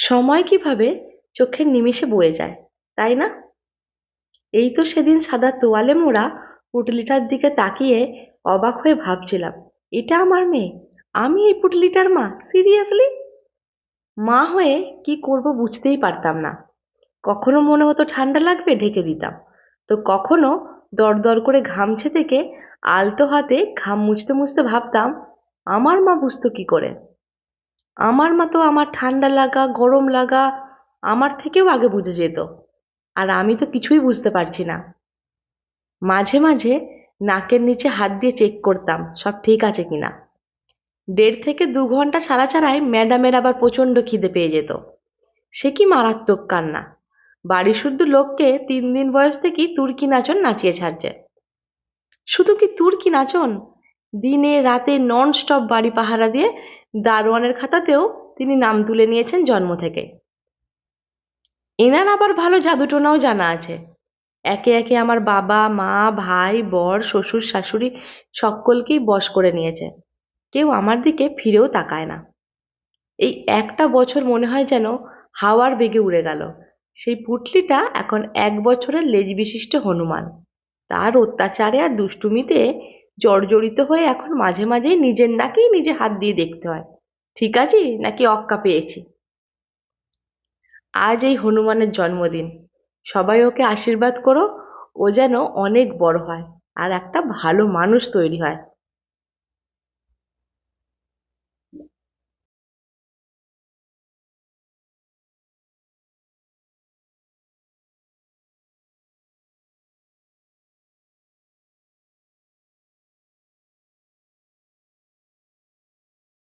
সময় কিভাবে চোখের নিমেষে বয়ে যায়, তাই না? এই তো সেদিন সাদা তোয়ালে মোড়া পুঁটলিটার দিকে তাকিয়ে অবাক হয়ে ভাবছিলাম, এটা আমার মেয়ে? আমি এই পুঁটলিটার মা? সিরিয়াসলি? মা হয়ে কি করব বুঝতেই পারতাম না। কখনো মনে হতো ঠান্ডা লাগবে, ঢেকে দিতাম। তো কখনো দরদর করে ঘামছে থেকে আলতো হাতে ঘাম মুছতে মুছতে ভাবতাম, আমার মা বুঝতো কি করে? আমার মা তো আমার ঠান্ডা লাগা গরম লাগা আমার থেকেও আগে বুঝে যেত। আর আমি তো কিছুই বুঝতে পারছি না। মাঝে মাঝে নাকের নিচে হাত দিয়ে চেক করতাম সব ঠিক আছে কিনা। 1.5 থেকে 2 ঘন্টা ছাড়া ছাড়াই ম্যাডামের আবার প্রচন্ড খিদে পেয়ে যেত। সে কি মারাত্মক কান্না! বাড়ি শুদ্ধ লোককে 3 দিন বয়স থেকেই তুর্কি নাচন নাচিয়ে ছাড়ছে। শুধু কি তুর্কি নাচন, দিনে রাতে নন স্টপ বাড়ি পাহারা দিয়ে দারোয়ানের খাতাতেও তিনি নাম তুলে নিয়েছেন জন্ম থেকে। এনার আবার ভালো জাদুটোনাও জানা আছে। একে একে আমার বাবা মা ভাই বর শ্বশুর শাশুড়ি সকলকেই বশ করে নিয়েছে। কেউ আমার দিকে ফিরেও তাকায় না। এই একটা বছর মনে হয় যেন হাওয়ার বেগে উড়ে গেল। সেই পুঁটলিটা এখন 1 বছরের লেজ বিশিষ্ট হনুমান। তার অত্যাচারে আর দুষ্টুমিতে জর্জরিত হয়ে এখন মাঝে মাঝেই নিজের নাকেই নিজে হাত দিয়ে দেখতে হয়, ঠিক আছি নাকি অক্কা পেয়েছি। আজ এই হনুমানের জন্মদিন। সবাই ওকে আশীর্বাদ করো, ও যেন অনেক বড় হয় আর একটা ভালো মানুষ তৈরি হয়।